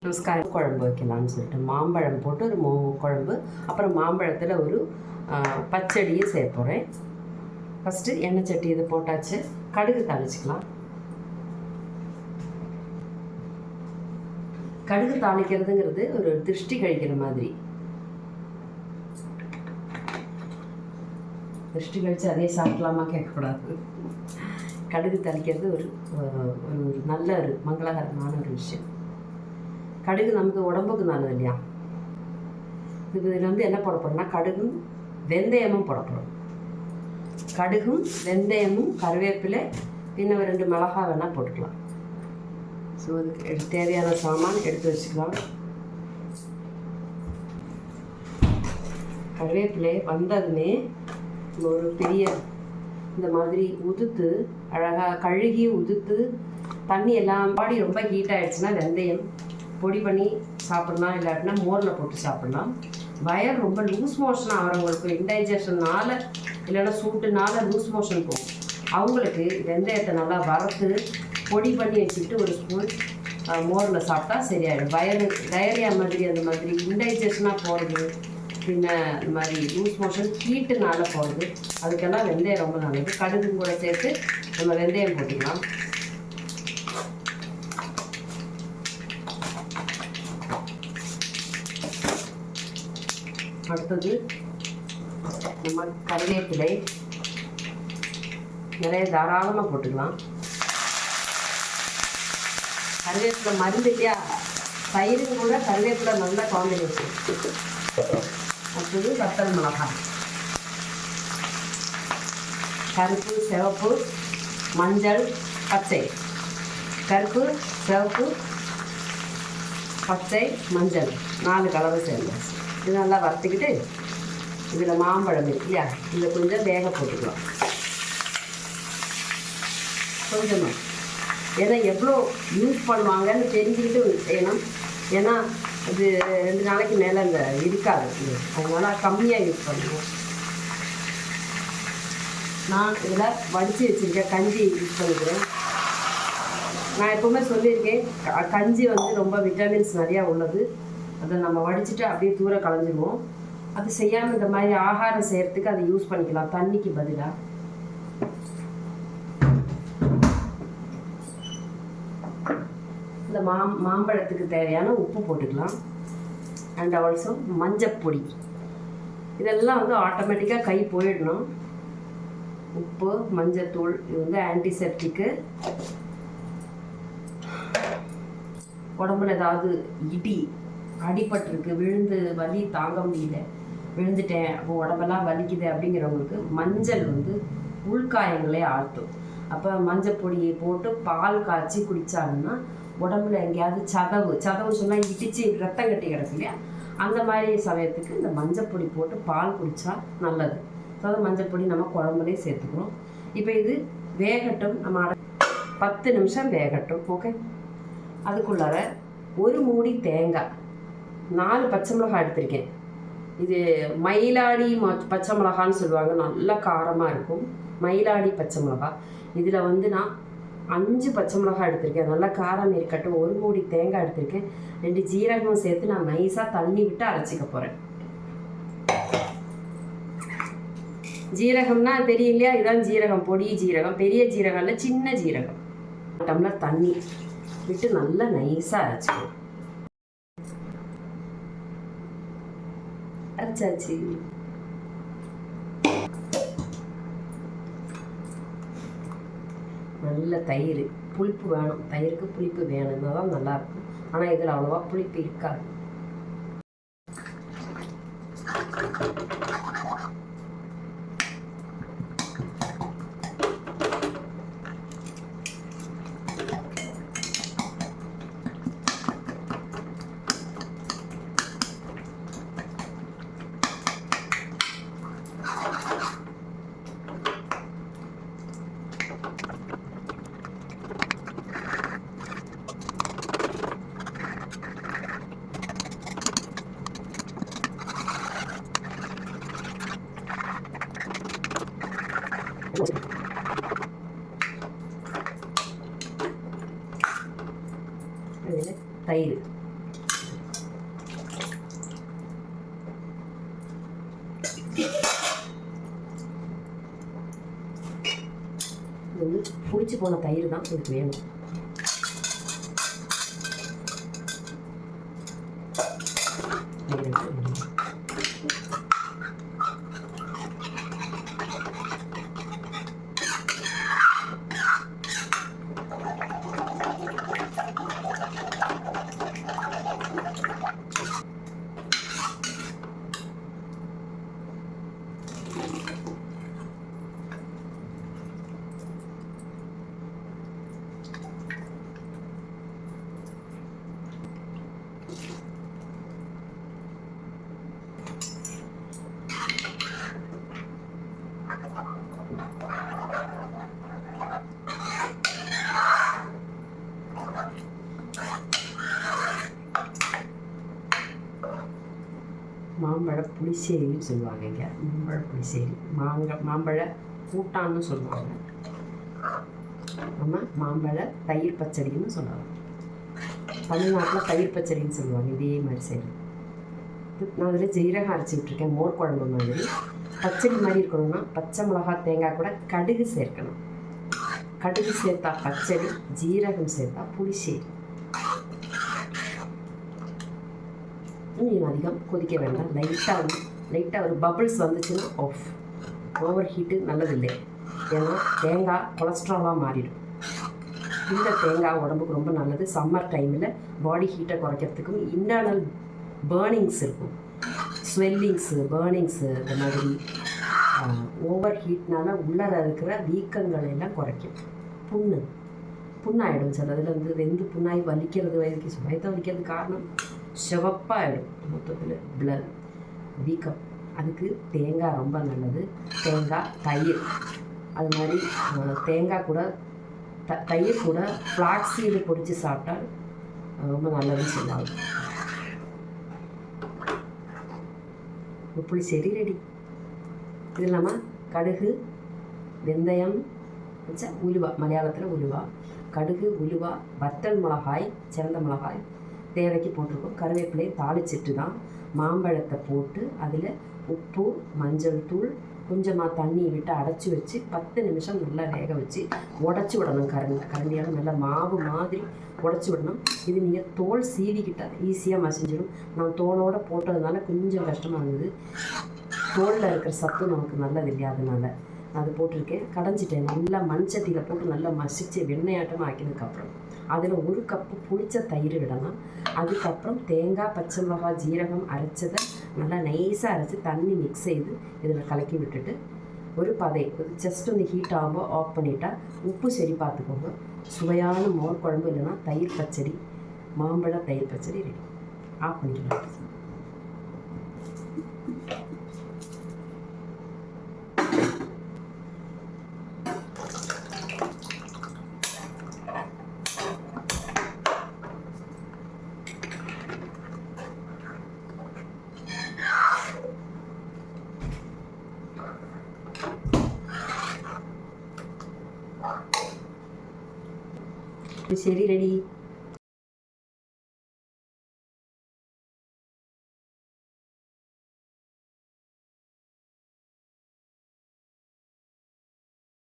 நமஸ்காரம். குழம்பு வைக்கலாம்னு சொல்லிட்டு மாம்பழம் போட்டு ஒரு குழம்பு, அப்புறம் மாம்பழத்தில் ஒரு பச்சடியும் செய்ய போகிறேன். ஃபஸ்ட்டு எண்ணெய் சட்டி இது போட்டாச்சு, கடுகு தாளிச்சிக்கலாம். கடுகு தாளிக்கிறதுங்கிறது ஒரு திருஷ்டி கழிக்கிற மாதிரி. திருஷ்டி கழித்து அதே சாப்பிடலாமா கேட்கக்கூடாது. கடுகு தாளிக்கிறது ஒரு நல்ல ஒரு மங்களகரமான ஒரு விஷயம். கடுகு நமக்கு உடம்புக்கு நல்லது இல்லையா? இதில் வந்து என்ன போட போகிறோம்னா கடுகும் வெந்தயமும் போட போகிறோம். கடுகும் வெந்தயமும் கருவேப்பிலை பின்ன 2 மிளகாய் வேணால் போட்டுக்கலாம். ஸோ அதுக்கு தேவையான சாமான் எடுத்து வச்சுக்கலாம். கருவேப்பிலை வந்ததுமே ஒரு பெரிய இந்த மாதிரி உதுத்து அழகாக கழுகி உதுத்து தண்ணி எல்லாம் பாடி ரொம்ப ஹீட் ஆகிடுச்சுன்னா வெந்தயம் பொடி பண்ணி சாப்பிட்லாம், இல்லாட்டினா மோரில் போட்டு சாப்பிட்லாம். வயர் ரொம்ப லூஸ் மோஷன் ஆகிறவங்களுக்கு, இன்டைஜஷனால் இல்லைன்னா சூட்டுனால லூஸ் மோஷன் போகும். அவங்களுக்கு வெந்தயத்தை நல்லா வறுத்து பொடி பண்ணி வச்சுக்கிட்டு ஒரு ஸ்பூன் மோரில் சாப்பிட்டா சரியாயிடும். வயறு டயரியா மாதிரி அந்த மாதிரி இன்டைஜஷனாக போகிறது, பின்ன இந்த மாதிரி லூஸ் மோஷன் ஹீட்டுனால போகிறது, அதுக்கெல்லாம் வெந்தயம் ரொம்ப நல்லது. கடுகு கூட சேர்த்து நம்ம வெந்தயம் போட்டுக்கலாம். அடுத்தது நம்ம கருவேப்பிலை நிறைய தாராளமாக போட்டுக்கலாம். கருவேப்பிலை மருந்து இல்லையா, தயிருக்கு கூட கருவேப்பிலை நல்ல காம்பினேஷன். அடுத்தது வத்தல் மிளகாய், கருப்பு சிவப்பு மஞ்சள் பச்சை, கருப்பு சிவப்பு பச்சை மஞ்சள் 4 கலவை சேர்ந்தாச்சு. இது நல்லா வறுத்துக்கிட்டு இதில் மாம்பழம் இருக்கு இல்லையா, இதில் கொஞ்சம் வேக போட்டுக்கலாம் கொஞ்சமாக. ஏன்னா எவ்வளோ யூஸ் பண்ணுவாங்கன்னு தெரிஞ்சுக்கிட்டு செய்யணும். ஏன்னா இது 2 நாளைக்கு மேலே இந்த இருக்காது, அதனால் கம்மியாக யூஸ் பண்ணுவோம். நான் இதில் வடித்து வச்சுருக்கேன் கஞ்சி யூஸ் பண்ணிக்கிறேன். நான் எப்போவுமே சொல்லியிருக்கேன், கஞ்சி வந்து ரொம்ப விட்டமின்ஸ் நிறையா உள்ளது. அதை நம்ம வடிச்சுட்டு அப்படியே தூர களைஞ்சிடுவோம். அது செய்யாமல் இந்த மாதிரி ஆகாரம் செய்கிறதுக்கு அதை யூஸ் பண்ணிக்கலாம் தண்ணிக்கு பதிலாக. இந்த மாம்பழத்துக்கு தேவையான உப்பு போட்டுக்கலாம். அண்ட் ஆல்சோ மஞ்சப்பொடி. இதெல்லாம் வந்து ஆட்டோமேட்டிக்காக கை போயிடணும். உப்பு மஞ்சத்தூள் இது வந்து ஆன்டிசெப்டிக்கு. உடம்புல ஏதாவது அடிபட்டிருக்கு, விழுந்து வலி தாங்க முடியல, விழுந்துட்டேன் அப்போ உடம்பெல்லாம் வலிக்குது அப்படிங்கிறவங்களுக்கு மஞ்சள் வந்து உள்காயங்களே ஆழ்த்தும். அப்போ மஞ்சள் பொடியை போட்டு பால் காய்ச்சி குடித்தாங்கன்னா உடம்புல எங்கேயாவது சதவு சொன்னால் இடித்து ரத்தம் கட்டி கிடக்கு இல்லையா, அந்த மாதிரி சமயத்துக்கு இந்த மஞ்சள் பொடி போட்டு பால் குடித்தா நல்லது. அதாவது மஞ்சள் பொடி நம்ம குழம்புலேயே சேர்த்துக்கிறோம். இப்போ இது வேகட்டும், நம்ம 10 நிமிஷம் வேகட்டும். ஓகே, அதுக்குள்ளார ஒரு மூடி தேங்காய், 4 பச்சை மிளகாய் எடுத்திருக்கேன். இது மயிலாடி பச்சை மிளகான்னு சொல்லுவாங்க, நல்லா காரமாக இருக்கும். மயிலாடி பச்சை மிளகாய். இதில் வந்து நான் 5 பச்சை மிளகாய் எடுத்திருக்கேன், நல்லா காரம் இருக்கட்டும். ஒரு மூடி தேங்காய் எடுத்திருக்கேன். 2 ஜீரகம் சேர்த்து நான் நைஸாக தண்ணி விட்டு அரைச்சிக்க போகிறேன். ஜீரகம்னா தெரியும் இல்லையா, இதுதான் ஜீரகம், பொடி ஜீரகம், பெரிய ஜீரகம் இல்லை, சின்ன ஜீரகம். டம்ளர் தண்ணி விட்டு நல்லா நைஸாக அரைச்சிக்கணும். அரைச்சாச்சு. நல்ல தயிர், புளிப்பு வேணும், தயிருக்கு புளிப்பு வேணும்னா தான் நல்லாயிருக்கும். ஆனால் இதில் அவ்வளோவா புளிப்பு இருக்காது. இதில் தயிர் போன தயிர் தான் இதுக்கு வேணும். மாம்பழ புளிசேரின்னு சொல்லுவாங்க இங்கே. மாம்பழ புளிசேரி, மாம்பழ கூட்டான்னு சொல்லுவாங்க. நம்ம மாம்பழ தயிர் பச்சடின்னு சொல்லலாம். தமிழ்நாட்டில் தயிர் பச்சடின்னு சொல்லுவாங்க. இதே மாதிரி சரி. நான் அதில் ஜீரகம் அரைச்சிக்கிட்டுருக்கேன். மோர் குழம்பு மாதிரி. பச்சடி மாதிரி இருக்கணும்னா பச்சை மிளகா தேங்காய் கூட கடுகு சேர்க்கணும். கடுகு சேர்த்தா பச்சடி, ஜீரகம் சேர்த்தா புளிசேரி. இன்னும் அதிகம் கொதிக்க வேண்டாம். லைட்டாக ஒரு பபிள்ஸ் வந்துச்சுன்னா ஆஃப். ஓவர் ஹீட்டு நல்லதில்லை. ஏன்னா தேங்காய் கொலஸ்ட்ராலாக மாறிடும். இந்த தேங்காய் உடம்புக்கு ரொம்ப நல்லது. சம்மர் டைமில் பாடி ஹீட்டை குறைக்கிறதுக்கும் இன்டர்னல் பேர்னிங்ஸ் இருக்கும். ஸ்வெல்லிங்ஸு, பேர்னிங்ஸு, இந்த மாதிரி ஓவர் ஹீட்னால உள்ளர இருக்கிற வீக்கங்கள் எல்லாம் குறைக்கும். புண்ணாயிடும். சில இதில் வந்து வெந்து புண்ணாகி வலிக்கிறது, வயத்தை வலிக்கிறது காரணம் சிவப்பாயிடும். மொத்தத்தில் வீக்கம். அதுக்கு தேங்காய் ரொம்ப நல்லது. தேங்காய், தயிர், அது மாதிரி தேங்காய் கூட தயிர் கூட ஃப்ளாக்ஸ் சீடு பொடிச்சு சாப்பிட்டால் ரொம்ப நல்லதுன்னு சொல்லுவாங்க. புளிசேரி ரெடி. இது இல்லாமல் கடுகு, வெந்தயம் வச்சா உலுவா, மலையாளத்தில் உலுவா, கடுகு, உலுவா, வத்தல் மிளகாய், சிறந்த மிளகாய் தேவைக்கு போட்டிருக்கோம். கருவேப்பிலையை தாளிச்சிட்டு தான் மாம்பழத்தை போட்டு அதில் உப்பு, மஞ்சள் தூள், கொஞ்சமாக தண்ணி விட்டு அடைச்சி வச்சு 10 நிமிஷம் நல்லா வேக வச்சு உடச்சி விடணும். கரண்டியால் நல்லா மாவு மாதிரி உடச்சி விடணும். இது நீங்கள் தோல் சீவிக்கிட்டால் ஈஸியாக மசிஞ்சிடும். நான் தோலோடு போட்டதுனால கொஞ்சம் கஷ்டமாக இருந்தது. தோலில் இருக்கிற சத்து நமக்கு நல்லது இல்லையா, அதனால் அது போட்டிருக்கேன். கடைஞ்சிட்டேன். நல்லா மண்சட்டியில் போட்டு நல்லா மசித்து வெண்ணெயாட்டமாக ஆக்கினதுக்கப்புறம் அதில் 1 கப்பு புளிச்ச தயிர் விடலாம். அதுக்கப்புறம் தேங்காய், பச்சை மிளகாய், ஜீரகம் அரைச்சதை நல்லா நைஸாக அரைச்சி தண்ணி மிக்ஸ் செய்து இதில் கலக்கி விட்டுட்டு ஒரு ஜஸ்ட் வந்து ஹீட் ஆகும்போது ஆஃப் பண்ணிட்டா உப்பு சரி பார்த்துக்கோங்க. சுவையான மோர் குழம்பு இல்லைன்னா தயிர் பச்சடி, மாம்பழ தயிர் பச்சடி ரெடி. ஆஃப் பண்ணிக்கலாம். புளிசேரி ரெடி.